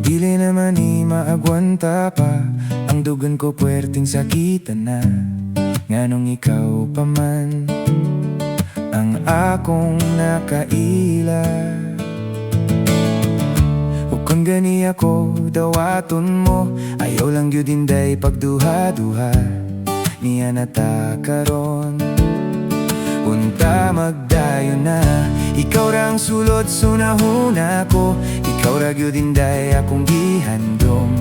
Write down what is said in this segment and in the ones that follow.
Dili naman maagwanta pa ang dugon ko, puwerteng sakitan na. Nganong ikaw pa man ang akong nakaila. Kung gani ako dawaton mo, ayaw lang yun dinday pagduha-duha. Niya natakaron unta magdayon na. Ikaw rang sulod sunahuna ko, ikaw ra gyud dinday akong gihandom.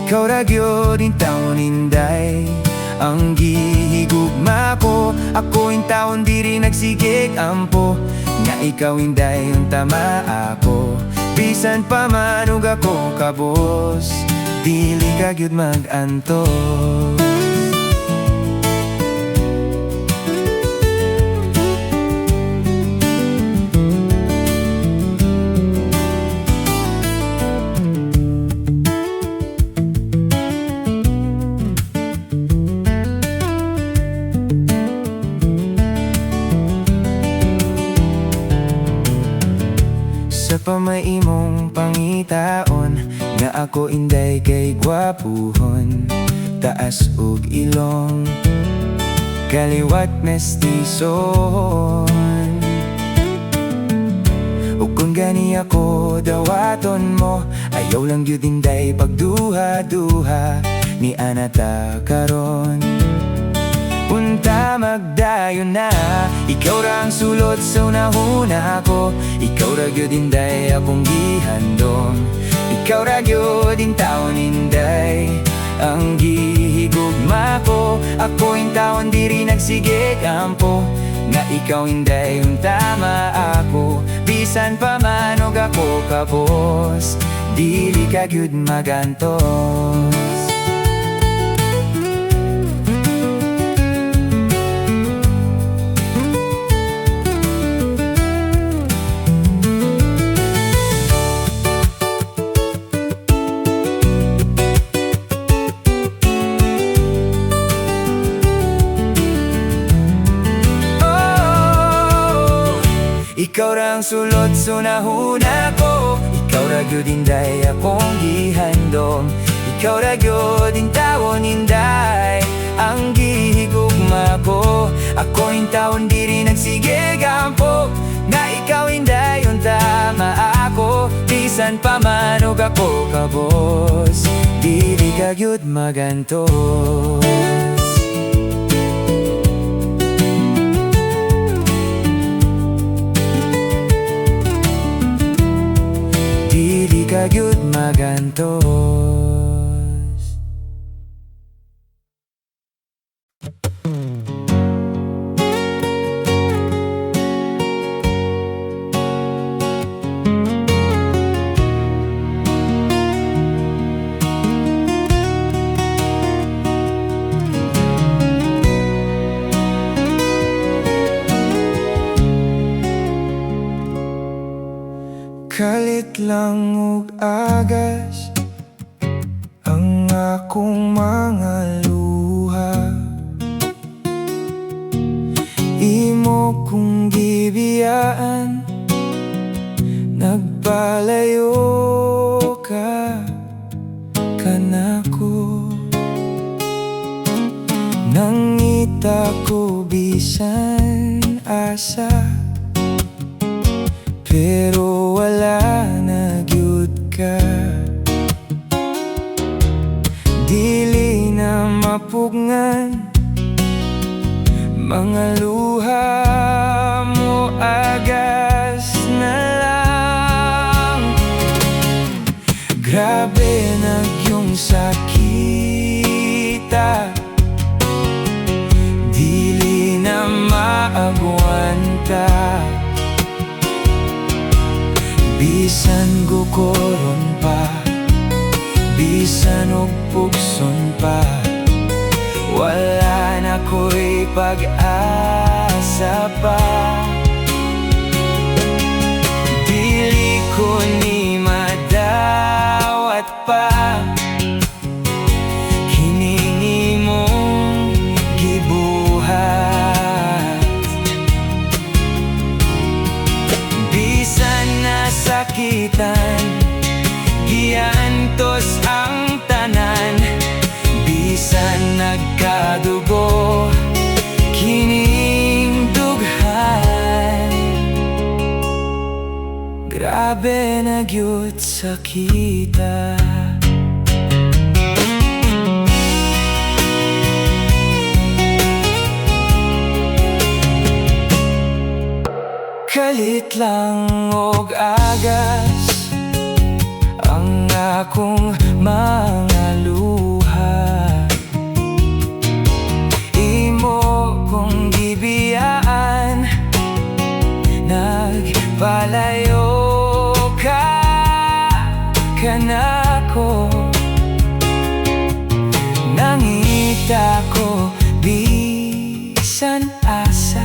Ikaw ra gyud in taon inday ang gihigugma ko. Ako in taon diri nagsigig ampo, nga ikaw inday yung tama ako. Bisan pa man ug ako kabos, dili ka gyud mag-antos. Sa pamaimong pangitaon, nga ako inday kay gwapuhon. Taas ug ilong, kaliwat mestison. Ug kung gani ako dawaton mo, ayaw lang gyud inday pagduha-duha. Ni anata karon unta magdayon na. Ikaw ra ang sulod sa unahuna ko, ikaw ra gyud inday akong gihandom. Ikaw ra gyud in taon inday ang gihigugma ko. Ako in taon diri nagsigig ampo, nga ikaw inday yung tama ako. Bisan pa man og ako kabos, dili ka gyud magantos. Ikaw rang sulod sunahuna ko, ikaw ra gyud inday akong gihandom. Ikaw ra gyud in taon inday ang gihigugma ko. Ako in taon diri nagsigig ampo, nga ikaw inday yung tama ako. Bisan pa man og ako kabos, dili ka gyud magantos. Dili ka gyud magantos. Kalit lang ug agas ang akong mga luha. Imo kong gibiyaan, nagpalayo ka kanako. Nangita ko bisan asa, pero wala na gyud ka. Dili na mapugngan mga luha mo, agas na lang. Grabe na yung sakita, dili na maagwanta. Bisan gukoron pa, bisan og pugson pa, wala na ko'y pag-asa pa. Dili ko ni madawat pa Grabe na gyud sa kita. Kalit lang og agas ang akong mga luha. Imo kong gibiyaan, nagpalayo ka kanako. Nangita ko bisan asa,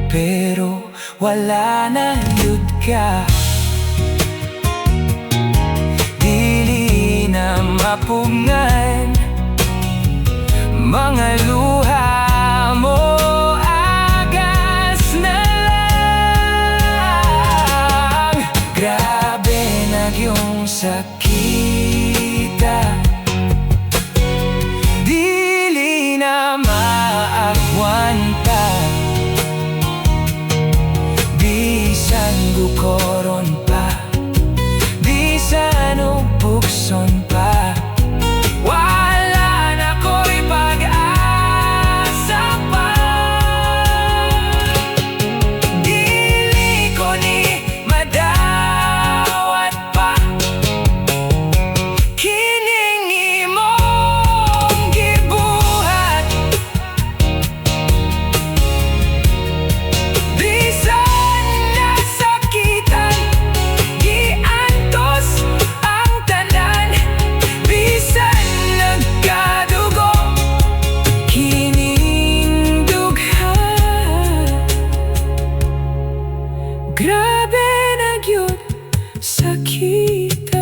pero wala na yun ka. Dili na mapungan mga luha mo, agas na lang. Grabe na yung sakita, dili na maagwanta. Bisan bukoron pa, bisan ubukson pa, wala na ko'y pag-asa pa. Dili ko ni madawat pa kining imong gibuhat. Bisan nasakitan, giantos ang tanan. Bisan nagkadugo kining dughan. Grabe na gyud sa kita.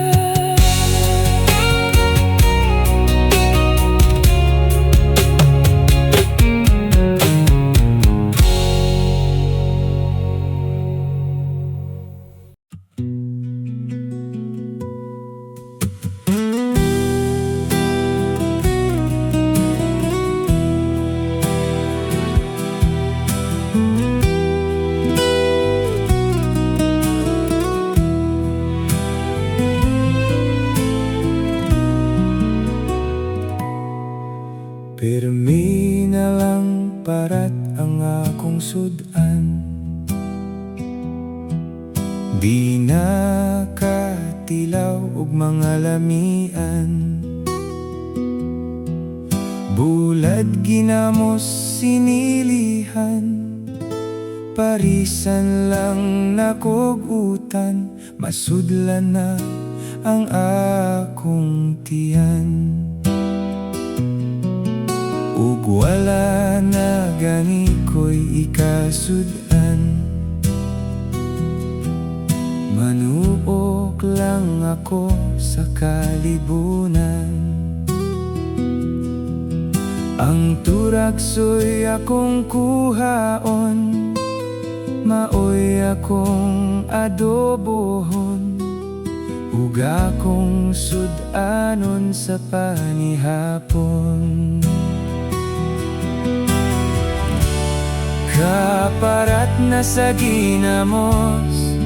Pirmi na lang parat ang akong sudan, di na katilaw og mga lamian. Bulad ginamos sinilihan, parisan lang nakugutan. Masudlan na ang akong tiyan, ug wala na gani ko'y ikasudan. Manuok lang ako sa kalibunan. Ang turakso'y akong kuhaon, maoy akong adobohon, ug akong sudanon sa panihapon. Kaparat na sa ginamos,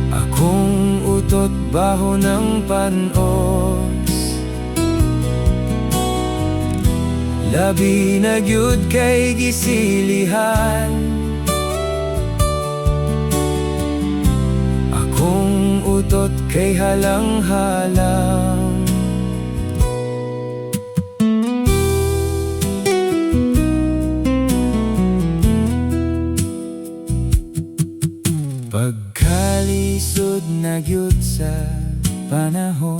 akong utot baho ng panos. Labi na gyud kay gisilihan, akong utot kay halang-halang. Pagkalisod na gyud sa panahon,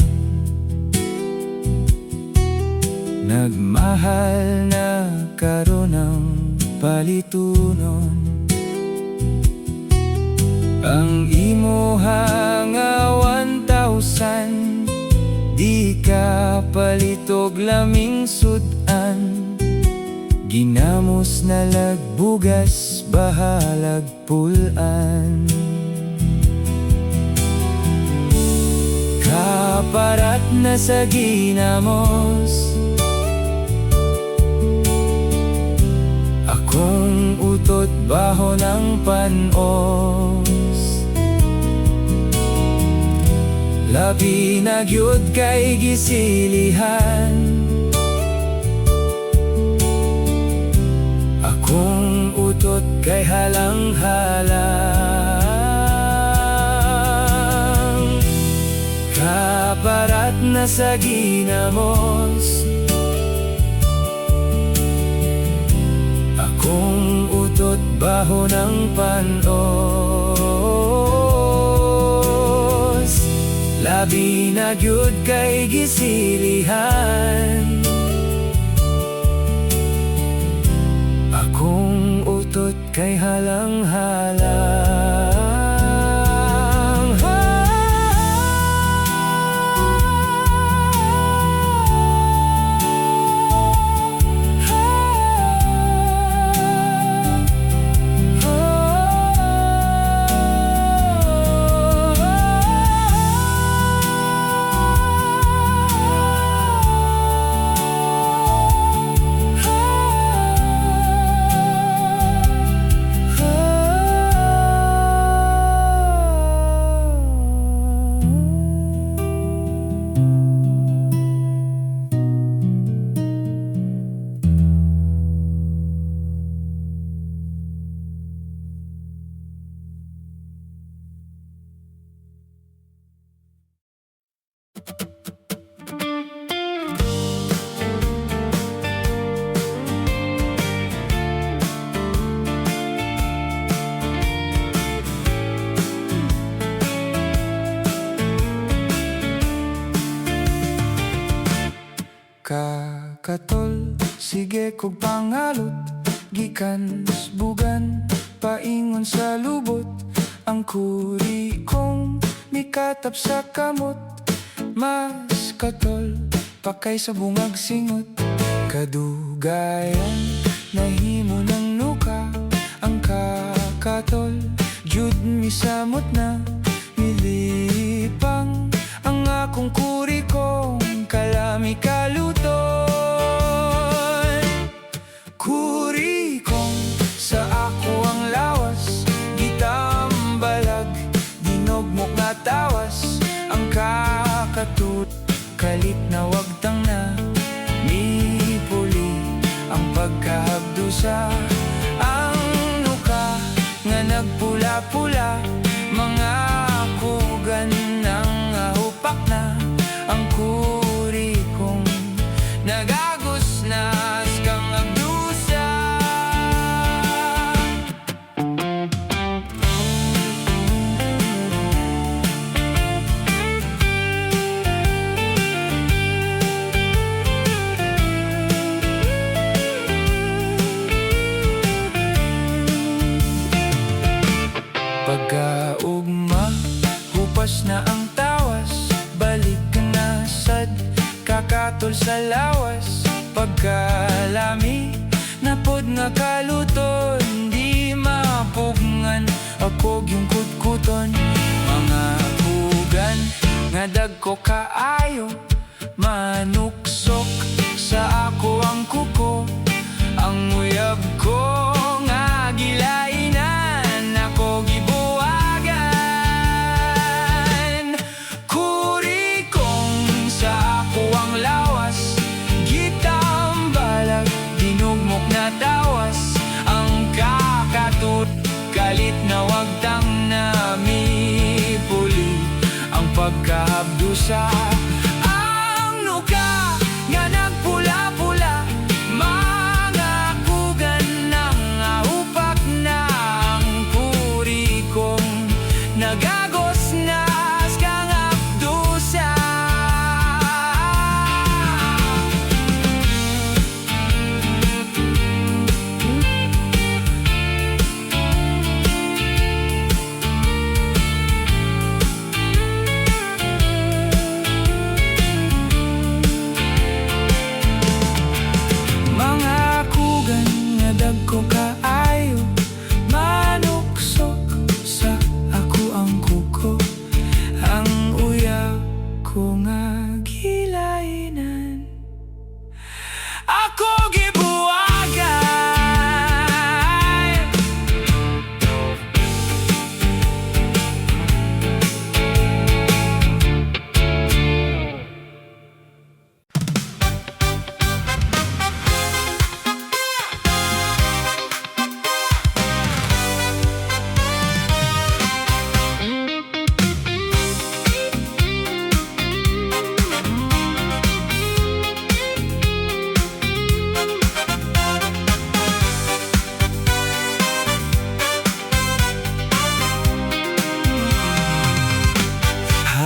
nagmahal na karon ang palitunon. Ang imuhang 1,000, di ka palitog laming sudan. Ginamos na lagbugas, bahalag pulan. Kaparat na sa ginamos, akong utot ba baho ng panos. Labi na gyud kay gisilihan, akong utot kay halang-halang. Kaparat na sa ginamos, akong utot baho ng panos. Labi na gyud kay gisilihan, akong utot kay halang-halang. Kakatol, sige kog pangalot, gikan bugan, paingon sa lubot. Ang kuri kong mikatap sa kamot, mas katol, pakay sa bungag singot. Kadugayan, nahimo ng nuka, ang kakatol, jud misamot na, milipang ang akong kuri kong kalami kaluton. Kuri kong sa ako ang lawas, gitambalag, dinogmok na tawas. Ang kakatut, kalit na wagtang na, mipuli ang pagkahabdusa. Ang nuka nga nagpula-pula, mga kugan ng upak na. Ang kuri kong nagagos na kang agdusa. Pagkaugma, hupas na ang tawas, balik na sad, kakatol sa lawas. Pagkalami, napod nga kaluton, di mapugngan, ako yung kutkuton. Mga pugan, nga dagko kaayo, manuksok sa ako ang kuko. Ang uyab ko nga gilainan, ako gibuwagan. Kuri kong sa ako ang lawas, gitambalag, dinugmok na tawas. Ang kakatut, kalit na wagtang na, mipuli ang pagkahabdusa. Ang nuka nga nagpula-pula, mga kugan ng upak na. Ang kuri kong nagagos na kang abdusa.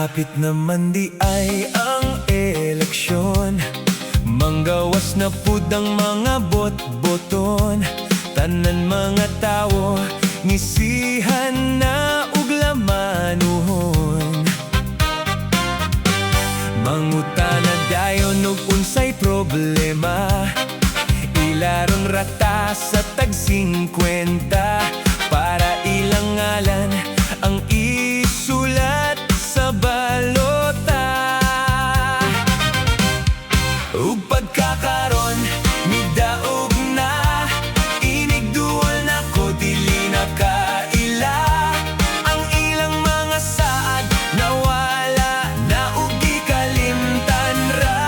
Malapit naman di ay ang eleksyon, manggawas na pud ang mga bot-boton. Tanan mga tawo ngisihan na ug lamanuhon. Mangutana dayon og unsay problema, ilaron rata sa tag 50 para ilang ngalan ang isulat sa balota. Ug pagkakaron midaog na, inigduol na ko dili na kaila. Ang ilang mga saad nawala na ug gikalimtan ra.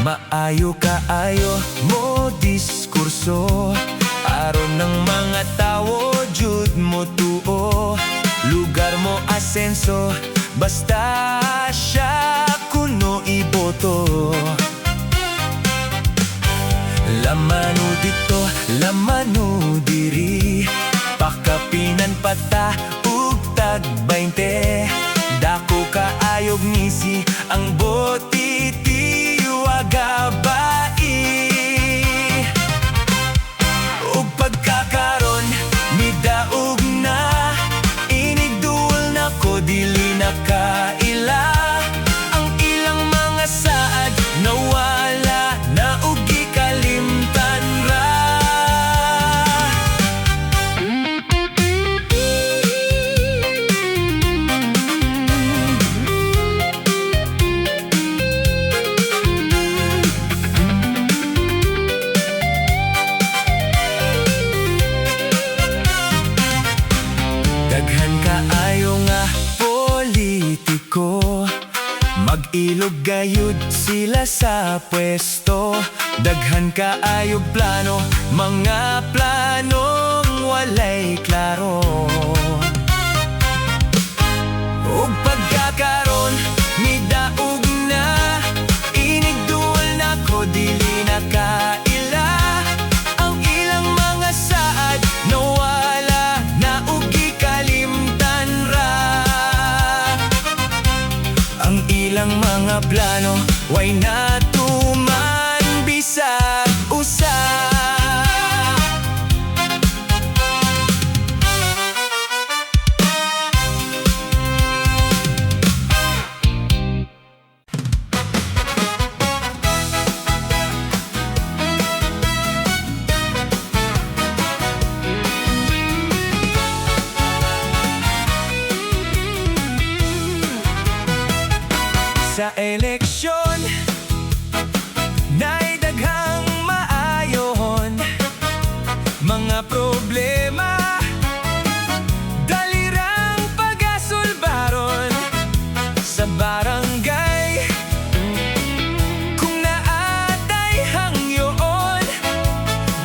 Maayo kaayo mo diskurso, aron ng mga tawo jud mo tuo. Lugar mo asenso, basta siya kuno iboto. Lamano dito, lamano diri, pakapinan pata ug tag 20. Dako kaayog ngisi ang botiti wagabai. Ug pagkakaron midaog na, inigduol na ko dili na kaila. Ang ilang mga saad nawala na ug gikalimtan ra. Daghan kaayo nga politiko, mag-ilog gayud sila sa pwesto. Daghan kaayo plano, mga planong walay klaro. Ug pagkakaron midaog na, inigduol na ko dili na kaila. Ang ilang mga saad nawala na ug gikalimtan ra. Ang ilang mga plano way natuman bisag usa. Sa eleksyon na'y daghang maayon, mga problema dalirang pagasulbaron sa barangay. Kung naatay hangyoon,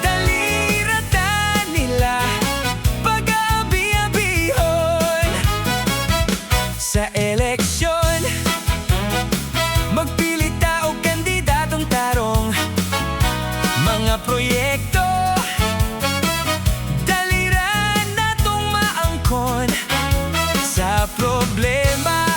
dalirata nila pag-abi-abihon. Sa eleksyon magpili ta og kandidatong tarong, mga proyekto daliran natong maangkon. Sa problema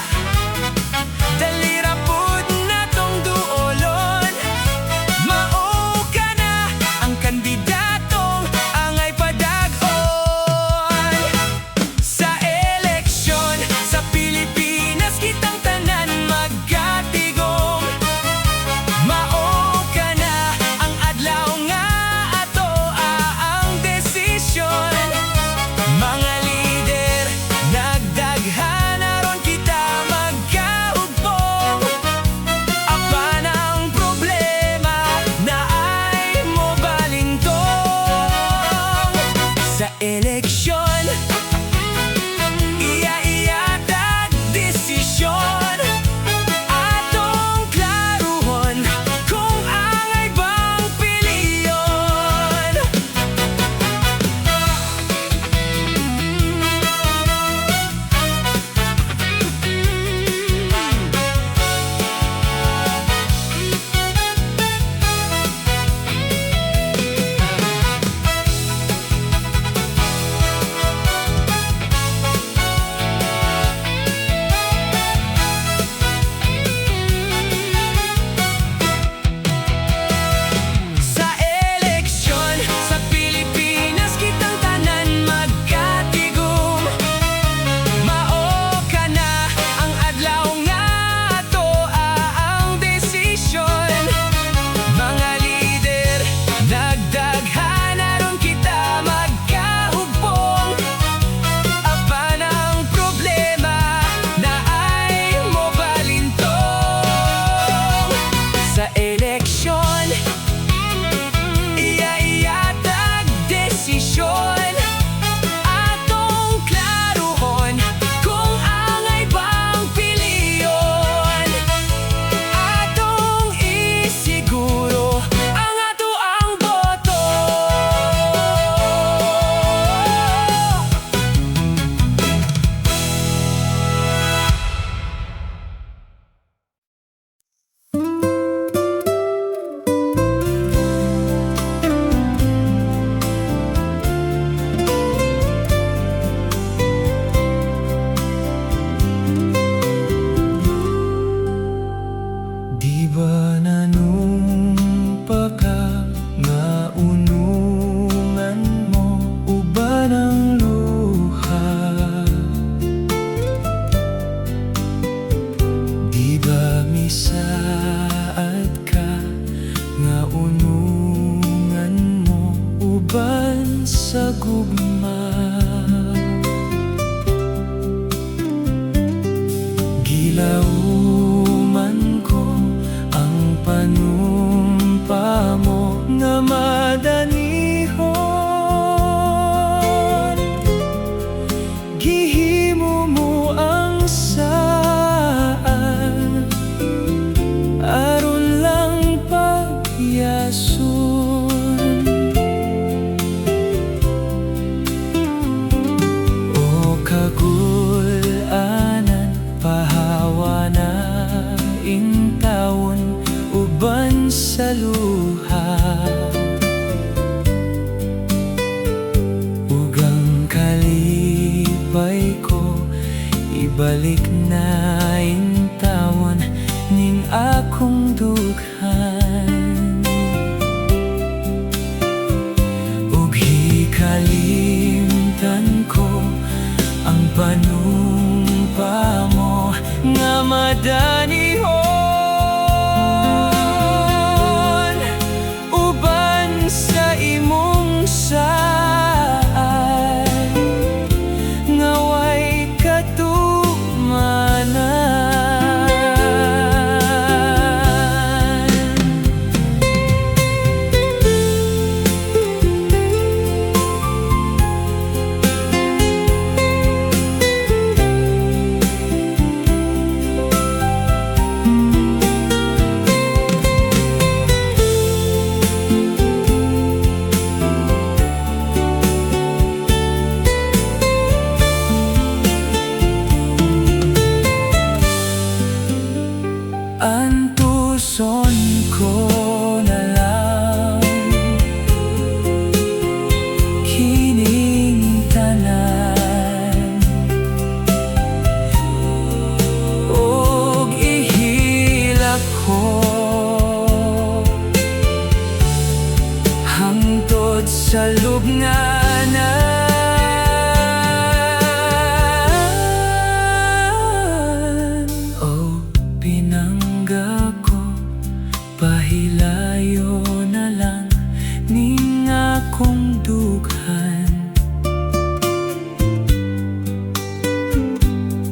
ibalik na intawon ning akong dughan, ug hikalimtan ko ang panumpa mo nga madanihon uban sa imong saan nga way katumanan. Antuson ko na lang kining tanan, ug ihilak ko hangtod sa lubnganan. Pahilayo na lang ning akong dughan,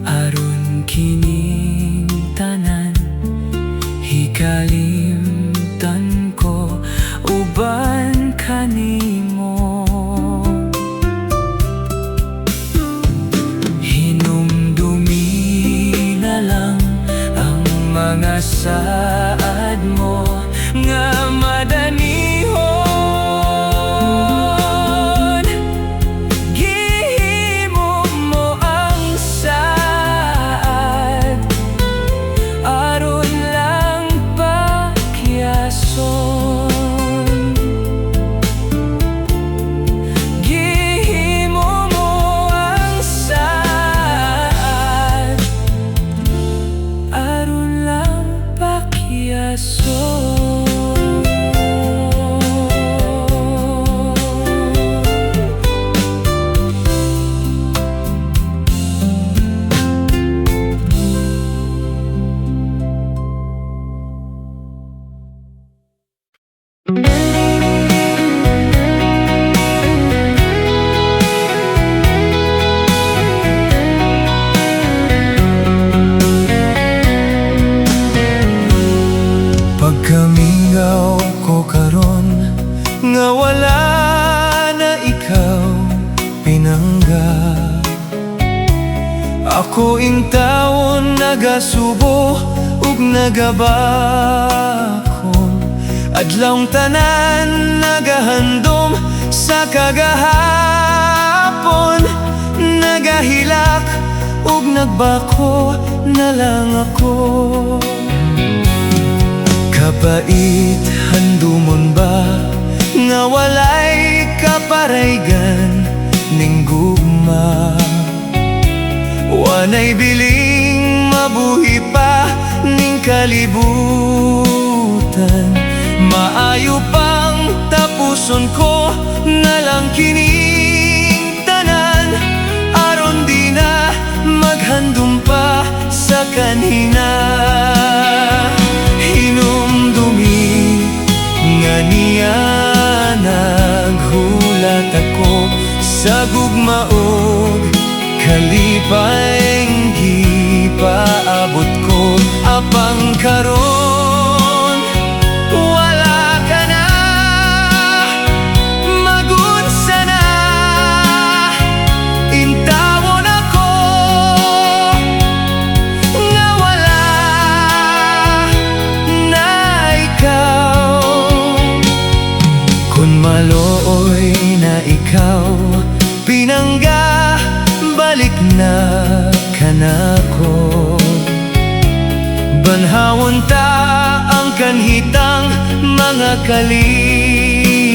aron kining tanan hikalimtan ko uban kanimo. Hinumdumi na lang ang mga saad mo nga madanihon, gihimo mo ang saad aron lang pakyason. Gihimo mo ang saad aron lang pakyason. Pagkamingaw ko karon nga wala na ikaw pinangga, ako intawon nagasubo ug nagabakon, adlawng tanan nagahandom sa kagahapon, nagahilak ug nagbako na lang ako. Kapait handumon ba nga walay kaparaygan ning gugma, wanay biling mabuhi pa ning kalibutan, maayo pang tapuson ko na lang kining tanan aron di na maghandom pa sa kanhina. Hinumdumi nga niya naghulat ako sa gugmaog kalipayng gipaabot ko, apang karon wala ka na, magunsa na intawon ako nga wala na ikaw. Kung malooy na ikaw pinangga, balik na kanako, banhawon ta ang kanhitang mga kalipay,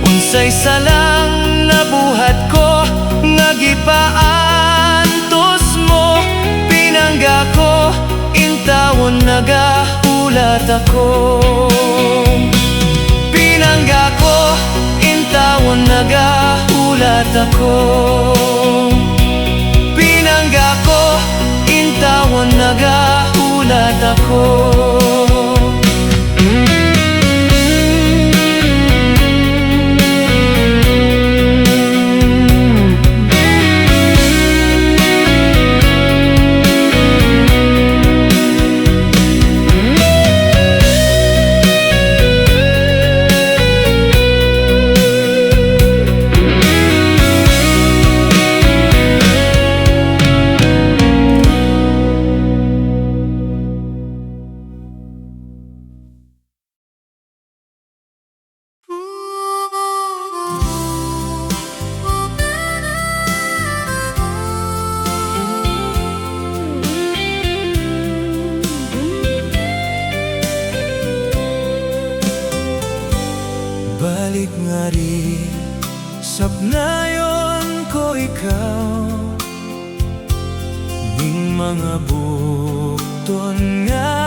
unsay salang nabuhat ko nga gipaantos ulat ako. Pinangga ko, intawon nagaulat ako. Pinangga ko, intawon nagaulat ako. Balik nga rin, sapnayon ko ikaw, ning mga bukton nga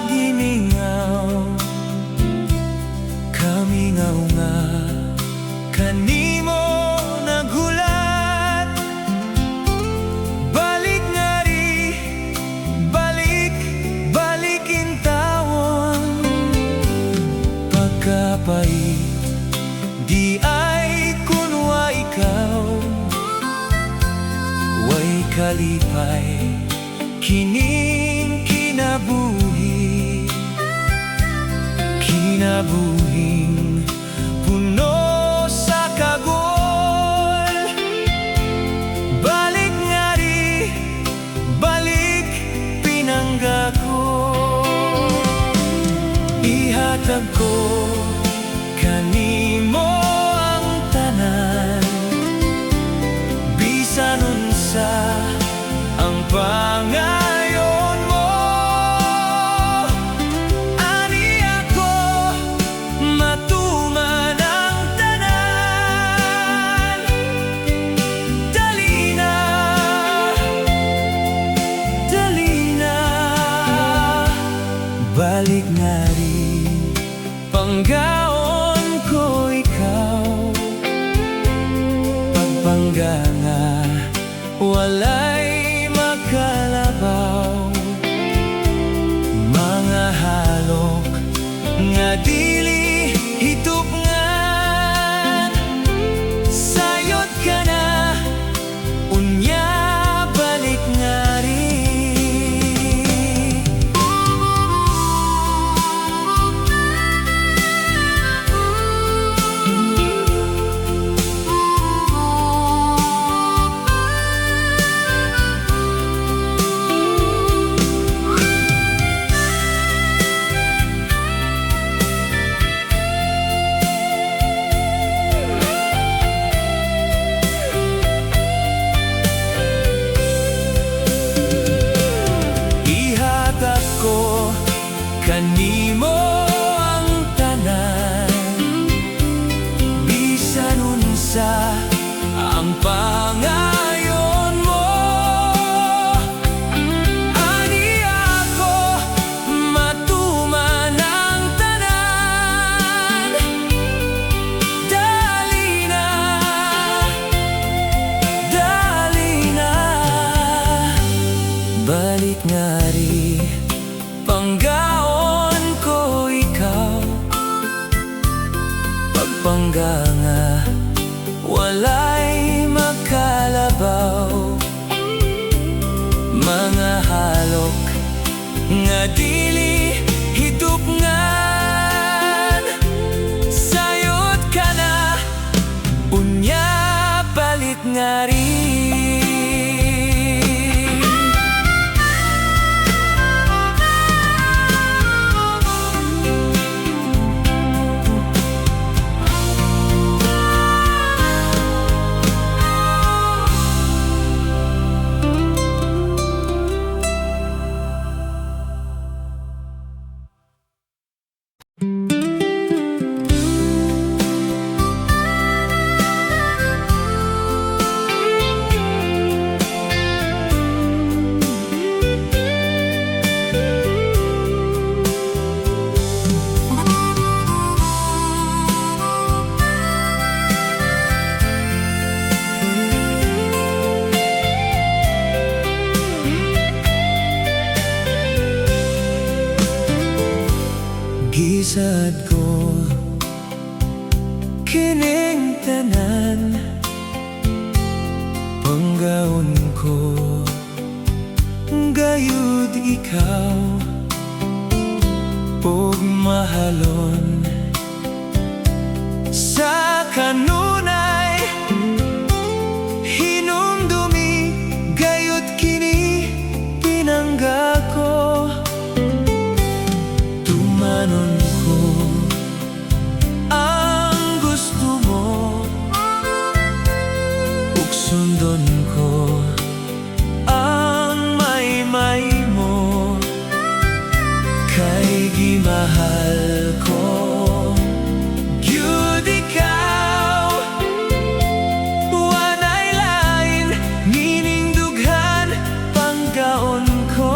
giningaw. Kami nga kanimo nagulat. Balik nga rin, balik intawon. Pagkapait di ay kunwa ikaw, way kalipay kining kinabuhi. Kinabuhing puno sa kagol. Balik nga rin, balik pinangga ko. Ihatag ko kanimo ang tanan, bisan unsa ang pangayon mo. Ani ako matuman ang tanan. Dali na, balik nga rin, panggaon ko ikaw. Pagpangga nga walay makalabaw. Mga halok nga dili hitupngan. Sayot ka na, unya balik nga rin. Kanimo ang tanan, bisan unsa ang pangayon mo. Ani ako matuman ang tanan. Dali na, balik nga rin, panggaon ko ikaw. Pagpangga nga walay makalabaw. Mga halok nga dili hitupngan. Sayot ka na, unya balik nga rin. gisad ko kining tanan panggaon ko gayud ikaw ug mahalon sa kanunay hinumdumi gayud kini pinangga ko tumanon ko ang gusto mo ug sundon ko ang may mo kay gimahal ko gyud ikaw wanay lain ngining dughan panggaon ko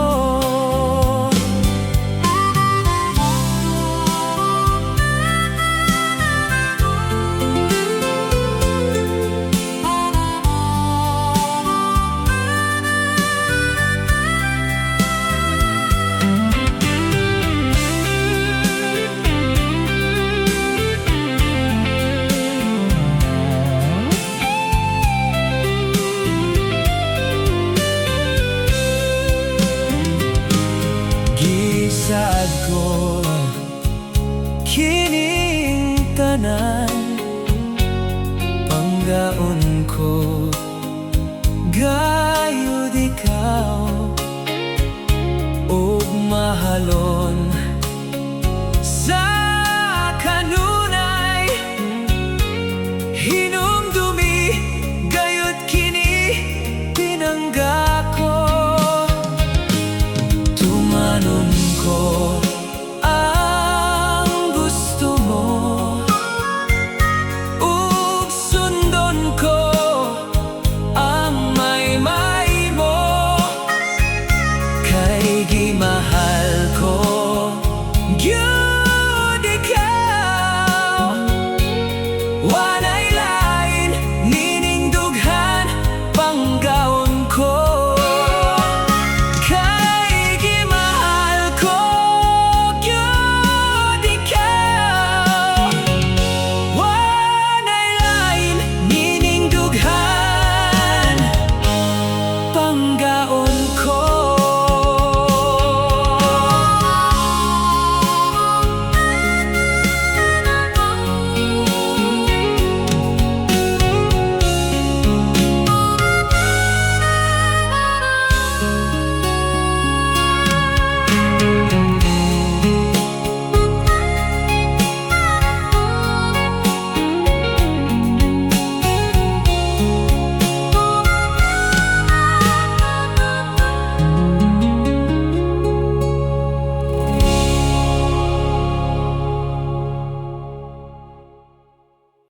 gisad ko kining tanan panggaon ko gayud ikaw